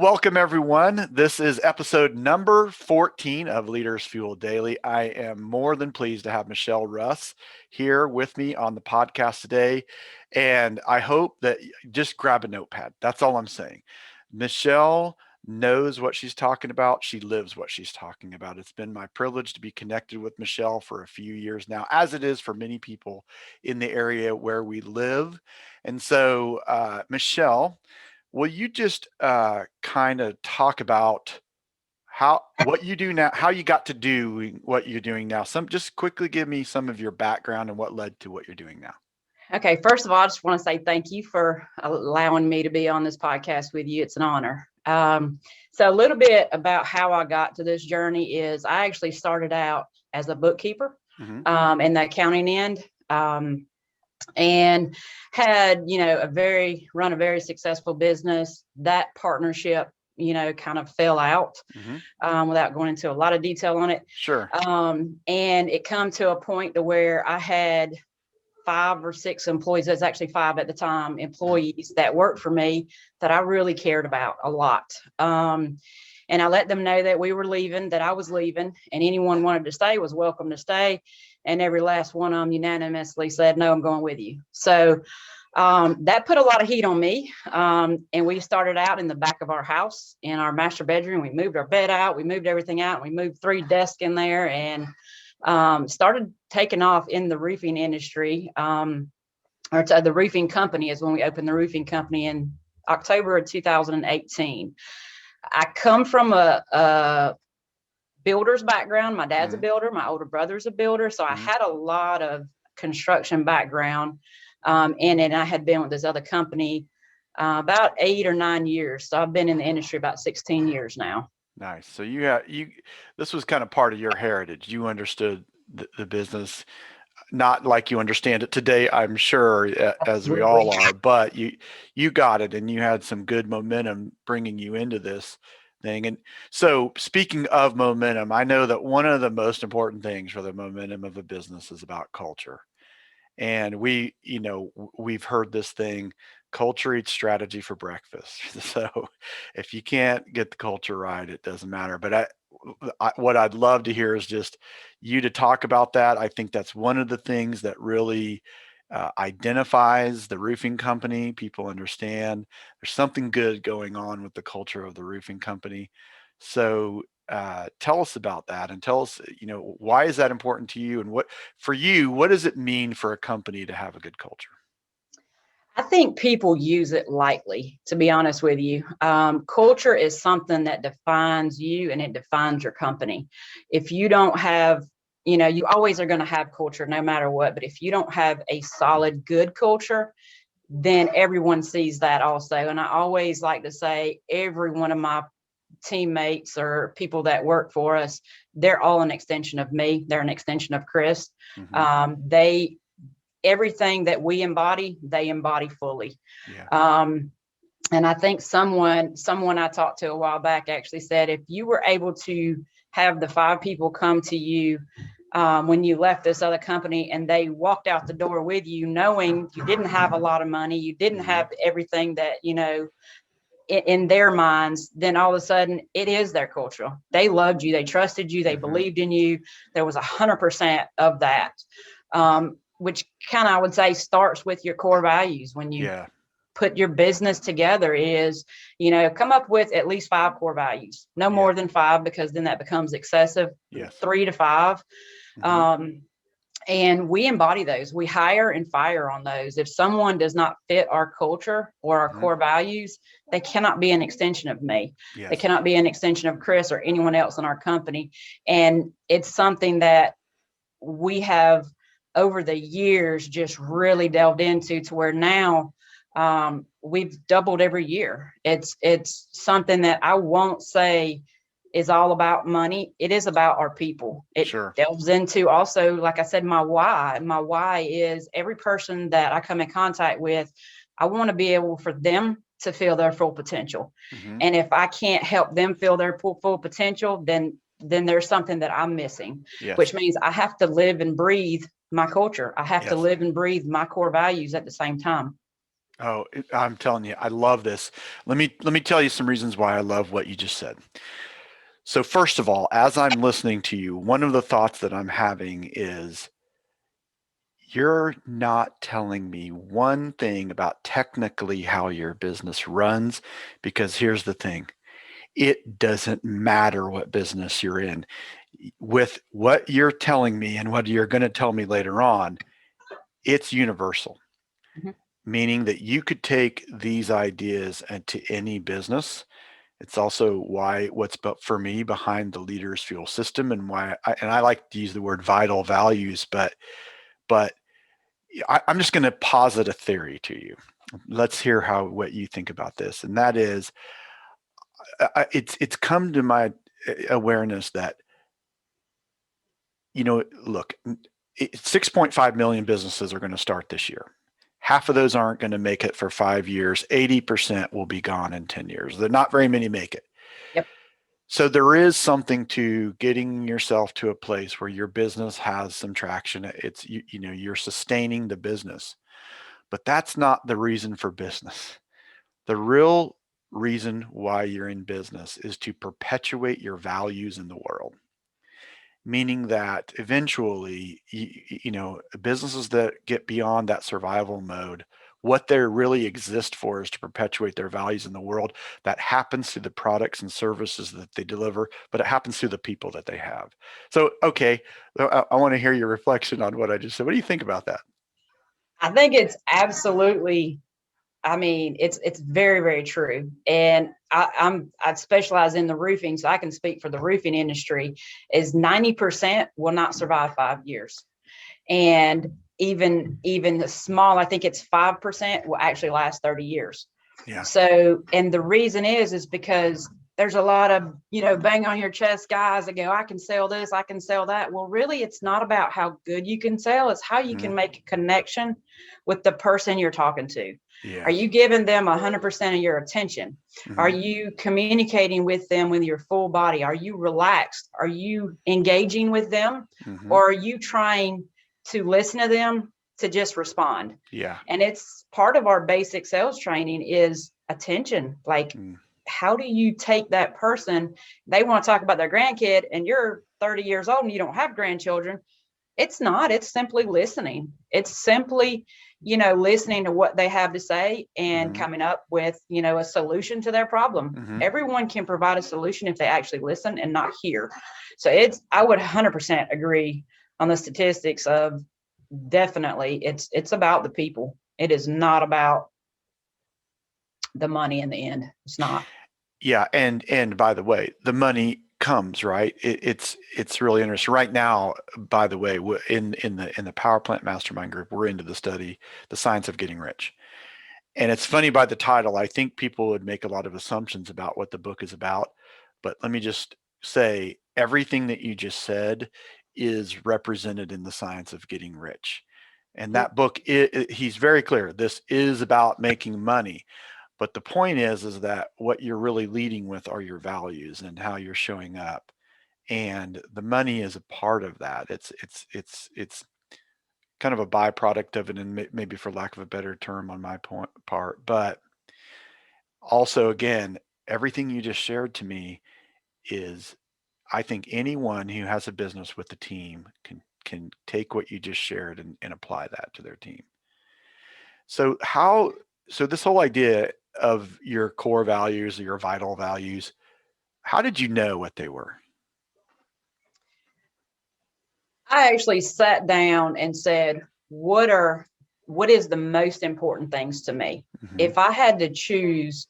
welcome everyone. This is episode number 14 of Leaders Fuel Daily. I am more than pleased to have Michelle Russ here with me on the podcast today. And I hope that just grab a notepad. That's all I'm saying. Michelle knows what she's talking about. She lives what she's talking about. It's been my privilege to be connected with Michelle for a few years now, as it is for many people in the area where we live. And so, Michelle, will you just kind of talk about what you do now, how you got to do what you're doing now? Just quickly give me some of your background and what led to what you're doing now. Okay, first of all, I just want to say thank you for allowing me to be on this podcast with you. It's an honor. So a little bit about how I got to this journey is I actually started out as a bookkeeper in the accounting end. And had, run a very successful business. That partnership, kind of fell out without going into a lot of detail on it. Sure. And it come to a point to where I had 5 or 6 employees. There's actually 5 at the time, employees that worked for me that I really cared about a lot. And I let them know that we were leaving, that I was leaving, and anyone wanted to stay was welcome to stay. And every last one of them unanimously said, no, I'm going with you. So that put a lot of heat on me. And we started out in the back of our house in our master bedroom. We moved our bed out. We moved everything out. We moved 3 desks in there and started taking off in the roofing industry. The roofing company is when we opened the roofing company in October of 2018. I come from a builder's background. My dad's a builder. My older brother's a builder. So I had a lot of construction background. And I had been with this other company about 8 or 9 years. So I've been in the industry about 16 years now. Nice. So this was kind of part of your heritage. You understood the business, not like you understand it today, I'm sure, as we all are, but you got it, and you had some good momentum bringing you into this thing. And so, speaking of momentum, I know that one of the most important things for the momentum of a business is about culture. And we've heard this thing, culture eats strategy for breakfast. So if you can't get the culture right, it doesn't matter. But what I'd love to hear is just you to talk about that. I think that's one of the things that really identifies the roofing company. People understand there's something good going on with the culture of the roofing company. So tell us about that, and tell us, why is that important to you, and what does it mean for a company to have a good culture? I think people use it lightly, to be honest with you. Culture is something that defines you and it defines your company. If you don't have, you always are going to have culture no matter what, but if you don't have a solid, good culture, then everyone sees that also. And I always like to say every one of my teammates or people that work for us, they're all an extension of me. They're an extension of Chris. Everything that we embody, they embody fully. Yeah. And I think someone I talked to a while back actually said, if you were able to have the 5 people come to you when you left this other company and they walked out the door with you, knowing you didn't have a lot of money, you didn't have everything that, in their minds, then all of a sudden it is their culture. They loved you. They trusted you. They believed in you. There was 100% of that. Which kind of, I would say, starts with your core values. When you put your business together is, come up with at least 5 core values, no more than 5, because then that becomes excessive. 3 to 5. And we embody those. We hire and fire on those. If someone does not fit our culture or our core values, they cannot be an extension of me. They cannot be an extension of Chris or anyone else in our company. And it's something that we have over the years just really delved into, to where now we've doubled every year. It's something that I won't say is all about money. It is about our people. It delves into also, like I said, my why. My why is every person that I come in contact with, I want to be able for them to feel their full potential. And if I can't help them feel their full potential, then there's something that I'm missing, which means I have to live and breathe my culture. I have to live and breathe my core values at the same time. Oh, I'm telling you, I love this. Let me tell you some reasons why I love what you just said. So first of all, as I'm listening to you, one of the thoughts that I'm having is you're not telling me one thing about technically how your business runs, because here's the thing. It doesn't matter what business you're in. With what you're telling me and what you're going to tell me later on, it's universal, Mhm. meaning that you could take these ideas into any business. It's also why what's for me behind the Leaders Fuel system, and why I like to use the word vital values, but I'm just going to posit a theory to you. Let's hear what you think about this, and that is, it's come to my awareness that, look, 6.5 million businesses are going to start this year. Half of those aren't going to make it for 5 years. 80% will be gone in 10 years. Not very many make it. Yep. So there is something to getting yourself to a place where your business has some traction. It's, you're sustaining the business, but that's not the reason for business. The real reason why you're in business is to perpetuate your values in the world, meaning that eventually, businesses that get beyond that survival mode, what they really exist for is to perpetuate their values in the world. That happens through the products and services that they deliver, but it happens through the people that they have. So, okay, I want to hear your reflection on what I just said. What do you think about that? I think it's absolutely, I mean, it's very, very true. And I specialize in the roofing, so I can speak for the roofing industry. Is 90% will not survive 5 years, and even the small, I think it's 5% will actually last 30 years. Yeah. So, and the reason is because there's a lot of, bang on your chest guys that go, I can sell this, I can sell that. Well, really, it's not about how good you can sell, it's how you can make a connection with the person you're talking to. Are Yes. you giving them 100% of your attention? Are Mm-hmm. you communicating with them with your full body? Are you relaxed? Are you engaging with them? Mm-hmm. Or are you trying to listen to them to just respond? Yeah. And it's part of our basic sales training is attention. Like, Mm. how do you take that person? They want to talk about their grandkid and you're 30 years old and you don't have grandchildren. It's not, it's simply listening. It's simply, listening to what they have to say and Mm-hmm. coming up with, a solution to their problem. Mm-hmm. Everyone can provide a solution if they actually listen and not hear. So I would 100% agree on the statistics of, definitely it's about the people. It is not about the money in the end. It's not. Yeah, and by the way, the money comes, right. It's really interesting right now. By the way, in the Power Plant Mastermind group, we're into the study, the science of getting rich. And it's funny, by the title, I think people would make a lot of assumptions about what the book is about. But let me just say, everything that you just said is represented in the science of getting rich. And Yep. that book, he's very clear. This is about making money. But the point is that what you're really leading with are your values and how you're showing up. And the money is a part of that. It's kind of a byproduct of it, and maybe for lack of a better term on my part. But also, again, everything you just shared to me is, I think anyone who has a business with a team can take what you just shared and apply that to their team. So so this whole idea of your core values or your vital values, how did you know what they were? I actually sat down and said, what is the most important things to me? Mm-hmm. If I had to choose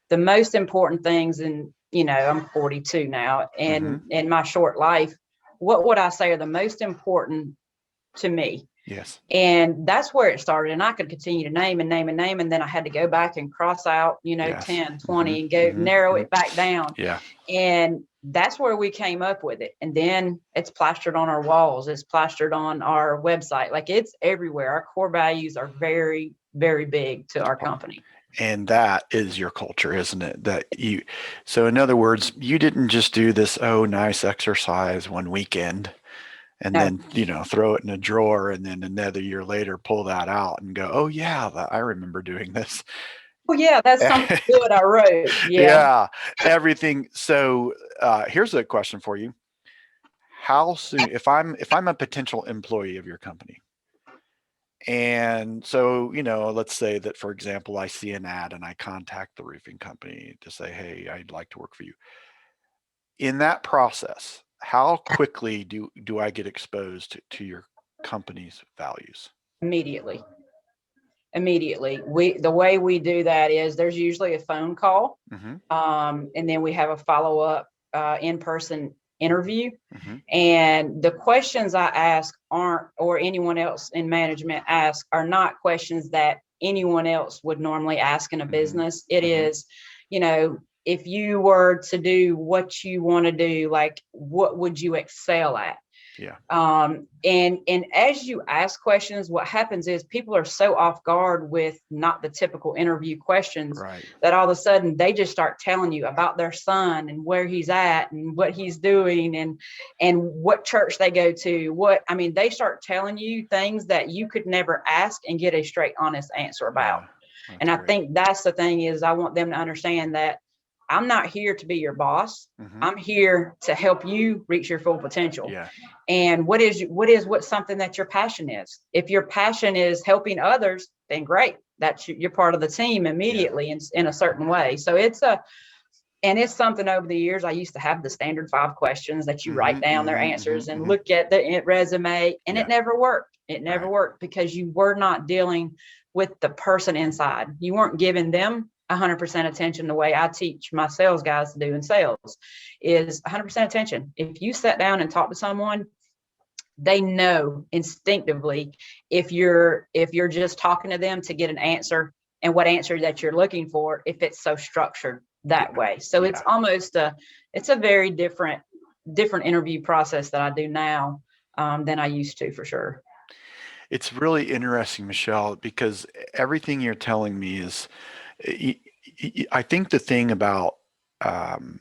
the most important things, and I'm 42 now, Mm-hmm. and in my short life, what would I say are the most important to me? Yes. And that's where it started. And I could continue to name and name and name. And then I had to go back and cross out, Yes. 10, Mm-hmm. 20 and go Mm-hmm. narrow Mm-hmm. it back down. Yeah. And that's where we came up with it. And then it's plastered on our walls. It's plastered on our website. Like, it's everywhere. Our core values are very, very big to our company. And that is your culture, isn't it? So in other words, you didn't just do this, oh, nice exercise one weekend and No. then, throw it in a drawer, and then another year later pull that out and go, oh yeah, I remember doing this. Oh yeah, that's something good I wrote. Yeah. Yeah, everything. So here's a question for you. How soon, if I'm a potential employee of your company, and so, let's say that, for example, I see an ad and I contact the roofing company to say, hey, I'd like to work for you. In that process, how quickly do I get exposed to your company's values? Immediately. The way we do that is there's usually a phone call, Mm-hmm. and then we have a follow-up in-person interview. Mm-hmm. And the questions I ask aren't, or anyone else in management ask, are not questions that anyone else would normally ask in a business. It Mm-hmm. is, if you were to do what you want to do, like what would you excel at? Yeah. And as you ask questions, what happens is people are so off guard with not the typical interview questions, Right. that all of a sudden they just start telling you about their son and where he's at and what he's doing and what church they go to. They start telling you things that you could never ask and get a straight, honest answer about. Yeah, that's And I great. think that's the thing, is I want them to understand that I'm not here to be your boss. Mm-hmm. I'm here to help you reach your full potential. Yeah. And what's something that your passion is? If your passion is helping others, then great. You're part of the team immediately in a certain way. So it's something over the years. I used to have the standard 5 questions that you write down their answers and look at the resume, and it never worked. It never worked because you were not dealing with the person inside. You weren't giving them 100% attention. The way I teach my sales guys to do in sales is 100% attention. If you sit down and talk to someone, they know instinctively if you're just talking to them to get an answer, and what answer that you're looking for, if it's so structured that way. So it's almost it's a very different interview process that I do now than I used to, for sure. It's really interesting, Michelle, because everything you're telling me is, I think the thing about the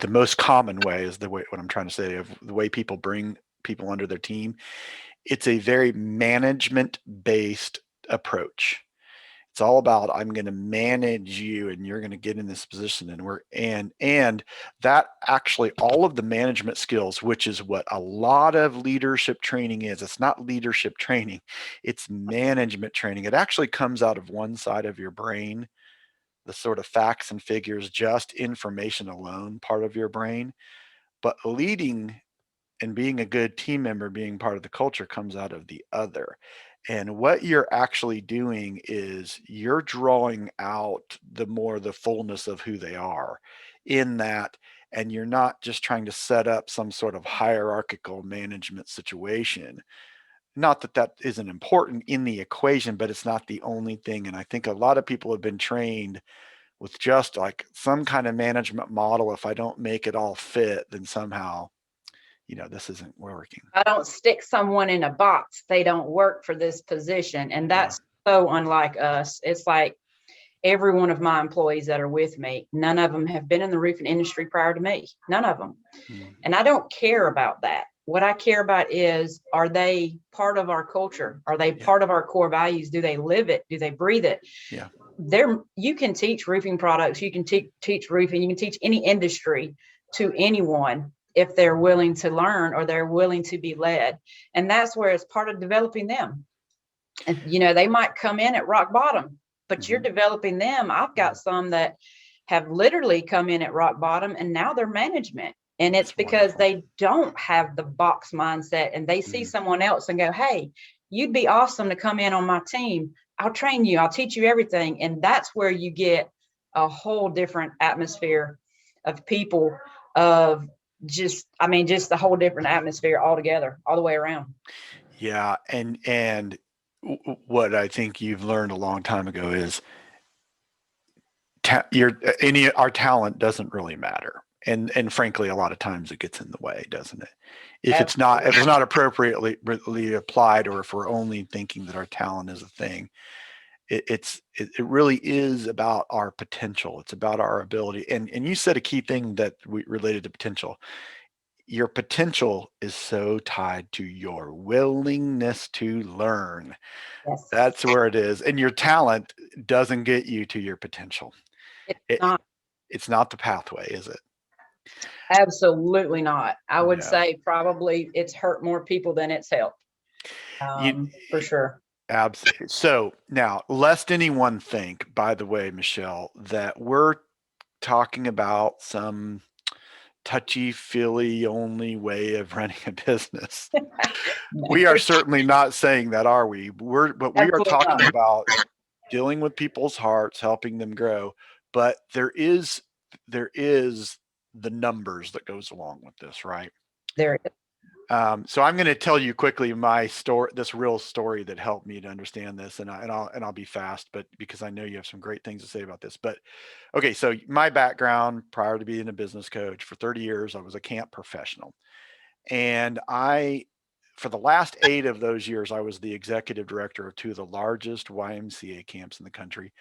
most common way is the way, what I'm trying to say, of the way people bring people under their team. It's a very management-based approach. It's all about, I'm going to manage you and you're going to get in this position, and that actually, all of the management skills, which is what a lot of leadership training is. It's not leadership training, it's management training. It actually comes out of one side of your brain, the sort of facts and figures, just information alone part of your brain. But leading and being a good team member, being part of the culture, comes out of the other. And what you're actually doing is you're drawing out the fullness of who they are in that, and you're not just trying to set up some sort of hierarchical management situation. Not that that isn't important in the equation, but it's not the only thing. And I think a lot of people have been trained with just like some kind of management model. If I don't make it all fit, then somehow, this isn't working. I don't stick someone in a box, they don't work for this position. And that's so unlike us. It's like every one of my employees that are with me, none of them have been in the roofing industry prior to me. None of them. And I don't care about that. What I care about is, are they part of our culture? Are they part of our core values? Do they live it? Do they breathe it? Yeah. You can teach roofing products. You can teach roofing. You can teach any industry to anyone if they're willing to learn or they're willing to be led. And that's where it's part of developing them. And, they might come in at rock bottom, but you're developing them. I've got some that have literally come in at rock bottom and now they're management. And it's because they don't have the box mindset, and they see someone else and go, hey, you'd be awesome to come in on my team. I'll train you. I'll teach you everything. And that's where you get a whole different atmosphere of people, of just a whole different atmosphere altogether, all the way around. Yeah. And what I think you've learned a long time ago is our talent doesn't really matter. And frankly, a lot of times it gets in the way, doesn't it? If it's not appropriately applied, or if we're only thinking that our talent is a thing. it really is about our potential. It's about our ability. And you said a key thing that we related to potential. Your potential is so tied to your willingness to learn. Yes. That's where it is. And your talent doesn't get you to your potential. It's It, not. it's not the pathway, is it? Absolutely not. I would Yeah. say probably it's hurt more people than it's helped. You, For sure. absolutely. So now, lest anyone think, by the way, Michelle, that we're talking about some touchy-feely only way of running a business. No, We are certainly not saying that, are we? But we are absolutely talking not. about dealing with people's hearts, helping them grow. But there is the numbers that goes along with this, right? There it is. So I'm going to tell you quickly my story, this real story that helped me to understand this, and I'll be fast, but because I know you have some great things to say about this. But okay, so my background prior to being a business coach for 30 years, I was a camp professional, and for the last 8 of those years, I was the executive director of 2 of the largest YMCA camps in the country.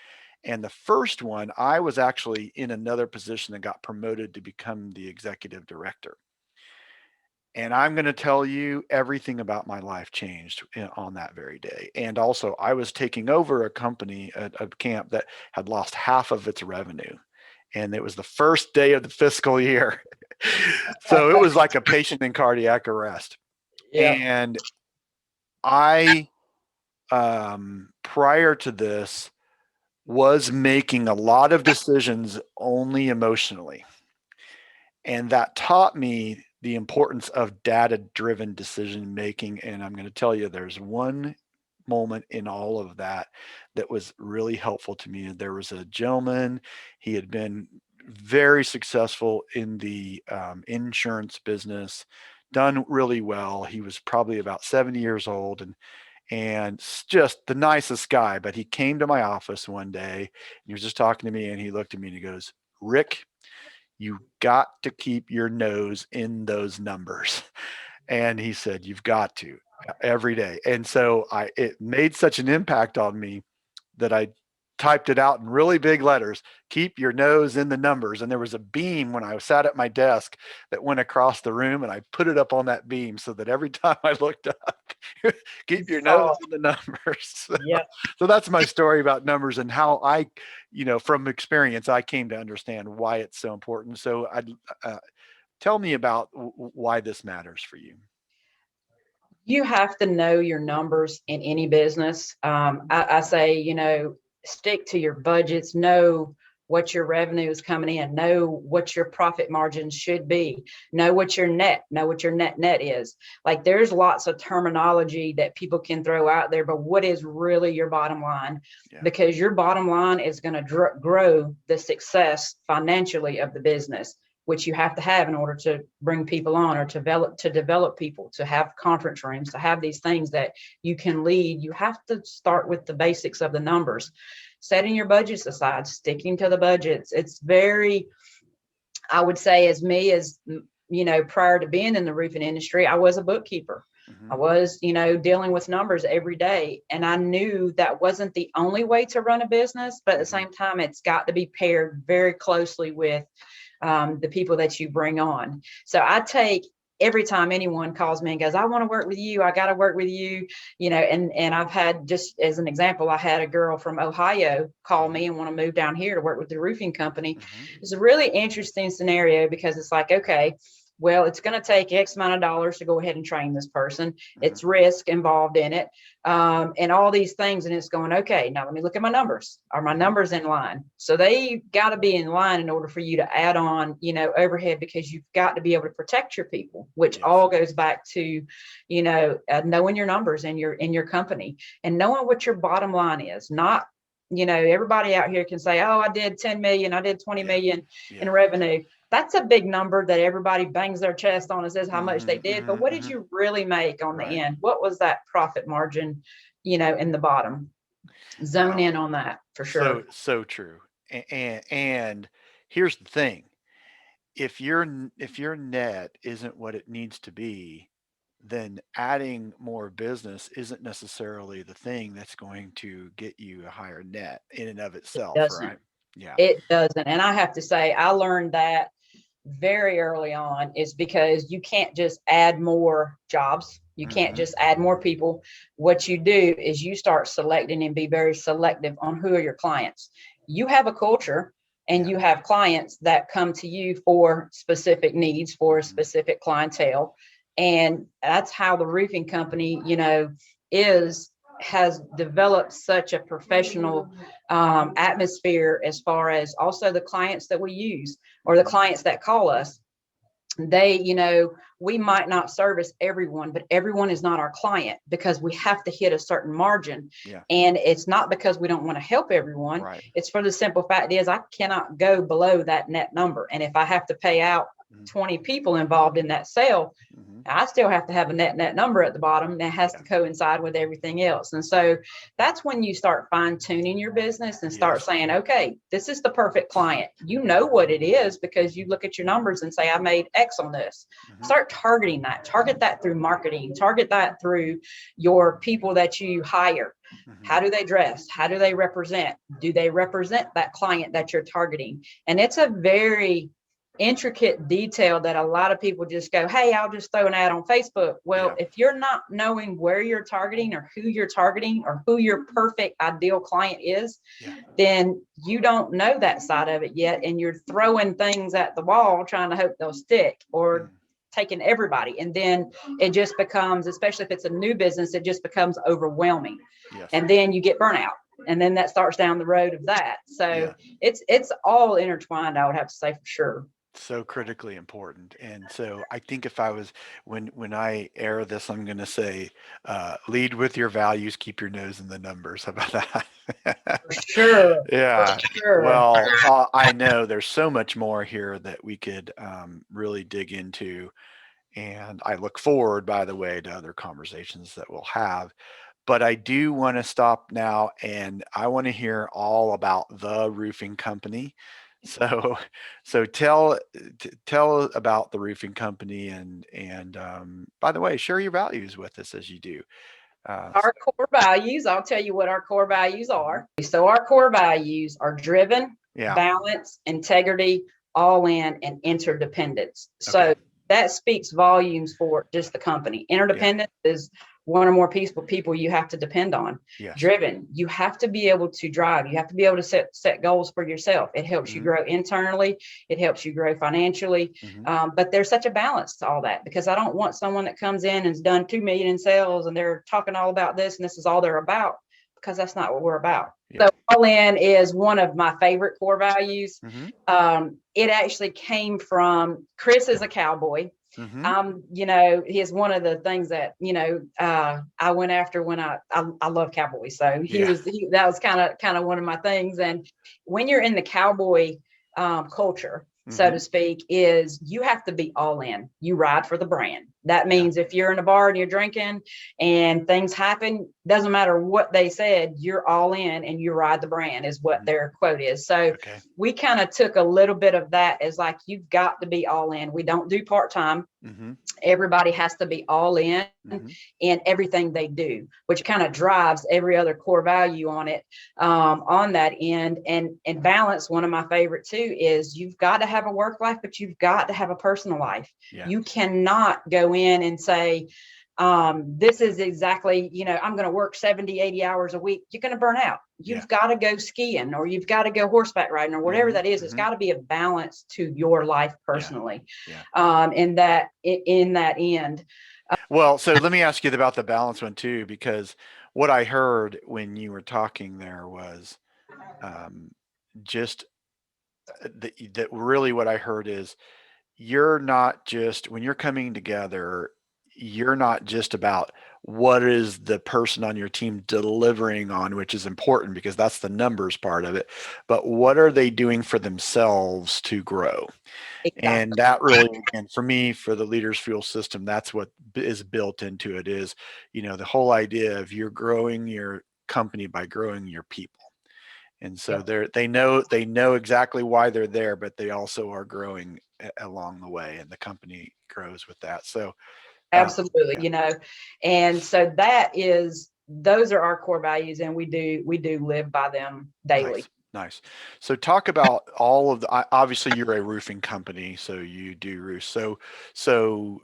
And the first one, I was actually in another position and got promoted to become the executive director. And I'm going to tell you everything about my life changed on that very day. And also, I was taking over a company, a camp that had lost half of its revenue. And it was the first day of the fiscal year. So it was like a patient in cardiac arrest. Yep. And I, prior to this, was making a lot of decisions only emotionally. And that taught me the importance of data-driven decision making. And I'm going to tell you, there's one moment in all of that that was really helpful to me. There was a gentleman, he had been very successful in the insurance business, done really well. He was probably about 70 years old, and just the nicest guy. But he came to my office one day, and he was just talking to me, and he looked at me and he goes, "Rick, you got to keep your nose in those numbers." And he said, "You've got to every day." And so it made such an impact on me that I typed it out in really big letters, "Keep your nose in the numbers." And there was a beam when I sat at my desk that went across the room, and I put it up on that beam so that every time I looked up, You keep your nose saw. in the numbers. Yep. So that's my story about numbers and how from experience, I came to understand why it's so important. So tell me about why this matters for you. You have to know your numbers in any business. I say, stick to your budgets, know what your revenue is coming in, know what your profit margins should be, know what your net is. Like there's lots of terminology that people can throw out there, but what is really your bottom line? Yeah. Because your bottom line is going to grow the success financially of the business, which you have to have in order to bring people on or to develop people, to have conference rooms, to have these things that you can lead. You have to start with the basics of the numbers, setting your budgets aside, sticking to the budgets. It's very, I would say, prior to being in the roofing industry, I was a bookkeeper. Mm-hmm. I was, dealing with numbers every day. And I knew that wasn't the only way to run a business, but at the same time, it's got to be paired very closely with the people that you bring on. So I take every time anyone calls me and goes, "I want to work with you. I got to work with you," and I've had, just as an example, I had a girl from Ohio call me and want to move down here to work with the roofing company. Mm-hmm. It's a really interesting scenario because it's like, okay, well, it's going to take X amount of dollars to go ahead and train this person. Mm-hmm. It's risk involved in it, and all these things. And it's going, okay, now let me look at my numbers. Are my numbers in line? So they got to be in line in order for you to add on, overhead, because you've got to be able to protect your people, which Yes. all goes back to, knowing your numbers in your company and knowing what your bottom line is. Not, everybody out here can say, "Oh, I did 10 million, I did 20 million in revenue." That's a big number that everybody bangs their chest on and says how much they did. But what did you really make on the end? What was that profit margin, in the bottom? Zone Wow. in on that for sure. So true. And here's the thing: if your net isn't what it needs to be, then adding more business isn't necessarily the thing that's going to get you a higher net in and of itself, Doesn't. right? Yeah. It doesn't. And I have to say, I learned that very early on, is because you can't just add more jobs. You can't Hmm. just add more people. What you do is you start selecting and be very selective on who are your clients. You have a culture and Yeah. you have clients that come to you for specific needs, for a Hmm. specific clientele. And that's how the roofing company, is has developed such a professional atmosphere, as far as also the clients that we use or the Hmm. clients that call us. They, we might not service everyone, but everyone is not our client, because we have to hit a certain margin. Yeah. And it's not because we don't want to help everyone. Right. It's for the simple fact is I cannot go below that net number. And if I have to pay out Hmm. 20 people involved in that sale, Hmm. I still have to have a net number at the bottom that has Yeah. to coincide with everything else. And so that's when you start fine tuning your business and start Yes. saying, okay, this is the perfect client. You know what it is because you look at your numbers and say, I made X on this. Hmm. Start targeting that. Target that through marketing. Target that through your people that you hire. Hmm. How do they dress? How do they represent? Do they represent that client that you're targeting? And it's a very intricate detail that a lot of people just go, hey, I'll just throw an ad on Facebook. Well, Yeah. if you're not knowing where you're targeting or who you're targeting or who your perfect ideal client is, Yeah. then you don't know that side of it yet. And you're throwing things at the wall trying to hope they'll stick, or Mm. taking everybody. And then it just becomes, especially if it's a new business, it just becomes overwhelming. Yes. And then you get burnout. And then that starts down the road of that. So Yeah. it's all intertwined, I would have to say, for sure. So critically important. And so I think if I was, when I air this, I'm going to say, lead with your values, keep your nose in the numbers. How about that? For sure. For Yeah. sure. Well, I know there's so much more here that we could really dig into. And I look forward, by the way, to other conversations that we'll have. But I do want to stop now, and I want to hear all about the roofing company. So, so tell about the roofing company, and by the way, share your values with us as you do. Uh, Our core values, I'll tell you what our core values mhm. are. So our core values are driven, Yeah. balance, integrity, all in, and interdependence. Okay. So that speaks volumes for just the company. Yeah. Interdependence is one or more people you have to depend on. Yes. Driven, you have to be able to drive. You have to be able to set goals for yourself. It helps you Hmm. grow internally. It helps you grow financially. Hmm. But there's such a balance to all that, because I don't want someone that comes in and has done 2 million in sales and they're talking all about this and this is all they're about, because that's not what we're about. Yeah. So all in is one of my favorite core values. Hmm. It actually came from Chris is a cowboy. Hmm. He is one of the things that, I went after when I love cowboys. So Yeah. that was kind of one of my things. And when you're in the cowboy culture, so to Hmm. speak, is you have to be all in. You ride for the brand. That Yeah. means if you're in a bar and you're drinking and things happen, doesn't matter what they said, you're all in and you ride the brand, is what Hmm. their quote is. So Okay. we kind of took a little bit of that as like, you've got to be all in. We don't do part-time. Hmm. Everybody has to be all Hmm. in everything they do, which kind of drives every other core value on it, on that end. And balance, one of my favorite too, is you've got to have a work life, but you've got to have a personal life. Yeah. You cannot go in and say, this is exactly, I'm going to work 70, 80 hours a week. You're going to burn out. Yeah. You've got to go skiing, or you've got to go horseback riding, or whatever Hmm. that is. It's Hmm. got to be a balance to your life Yeah. personally. Yeah. In that end. Well, so let me ask you about the balance one too, because what I heard when you were talking there was um, just that really what I heard is you're not just, when you're coming together, you're not just about what is the person on your team delivering on, which is important because that's the numbers part of it, but what are they doing for themselves to grow? And Exactly. that really, again, for me, for the Leaders Fuel system, that's what is built into it is, the whole idea of you're growing your company by growing your people. And so Yep. they know exactly why they're there, but they also are growing along the way, and the company grows with that. So Absolutely, and so those are our core values, and we do live by them daily. Nice. So talk about all of obviously you're a roofing company, so you do roofs. So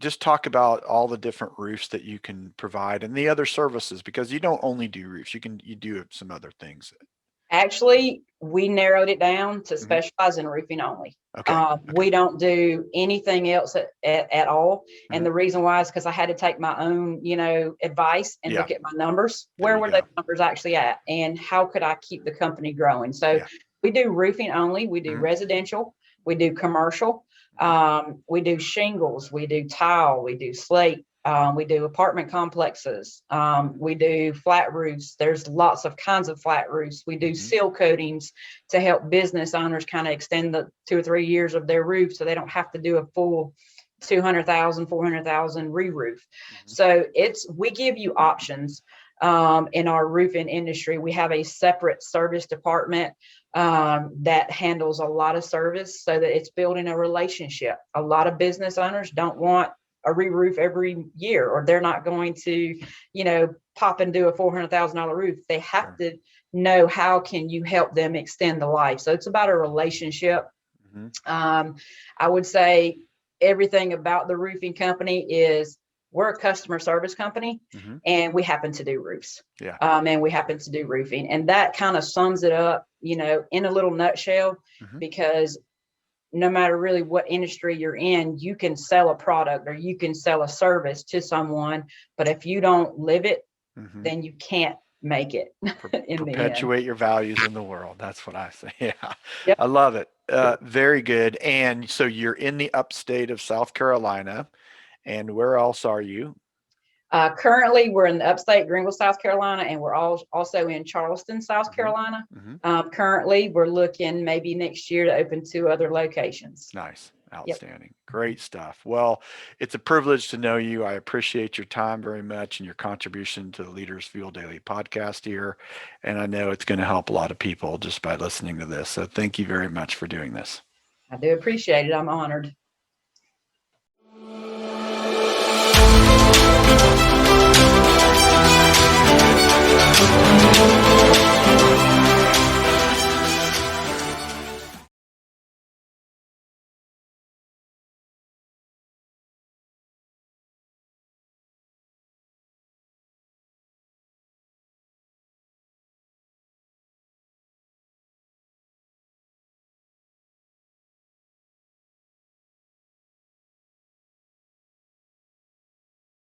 just talk about all the different roofs that you can provide and the other services, because you don't only do roofs, you do some other things. Actually, we narrowed it down to Mhm. specialize in roofing only. Okay. We don't do anything else at all. And Mhm. the reason why is because I had to take my own, advice and Yeah. look at my numbers. There Where you were go. those numbers actually at? And how could I keep the company growing? So Yeah. we do roofing only. We do Mhm. residential. We do commercial. We do shingles. We do tile. We do slate. We do apartment complexes. We do flat roofs. There's lots of kinds of flat roofs. We do Mhm. seal coatings to help business owners kind of extend the 2 or 3 years of their roof, so they don't have to do a full 200,000, 400,000 re-roof. Mhm. So we give you options. In our roofing industry, we have a separate service department that handles a lot of service, so that it's building a relationship. A lot of business owners don't want a re-roof every year, or they're not going to, pop and do a $400,000 roof. They have to know, how can you help them extend the life? So it's about a relationship. Mhm. I would say everything about the roofing company is, we're a customer service company, Mhm. and we happen to do roofs. Yeah. And we happen to do roofing, and that kind of sums it up, in a little nutshell, Mhm. because no matter really what industry you're in, you can sell a product or you can sell a service to someone, but if you don't live it, Mhm. then you can't make it in the end. Perpetuate your values in the world. That's what I say. Yeah. Yep. I love it. Very good. And so you're in the upstate of South Carolina, and where else are you? Currently, we're in the upstate Greenville, South Carolina, and we're also in Charleston, South Mhm. Carolina. Mhm. Currently, we're looking maybe next year to open 2 other locations. Nice. Yep. Outstanding. Great stuff. Well, it's a privilege to know you. I appreciate your time very much and your contribution to the Leaders Fuel Daily podcast here. And I know it's going to help a lot of people just by listening to this. So thank you very much for doing this. I do appreciate it. I'm honored.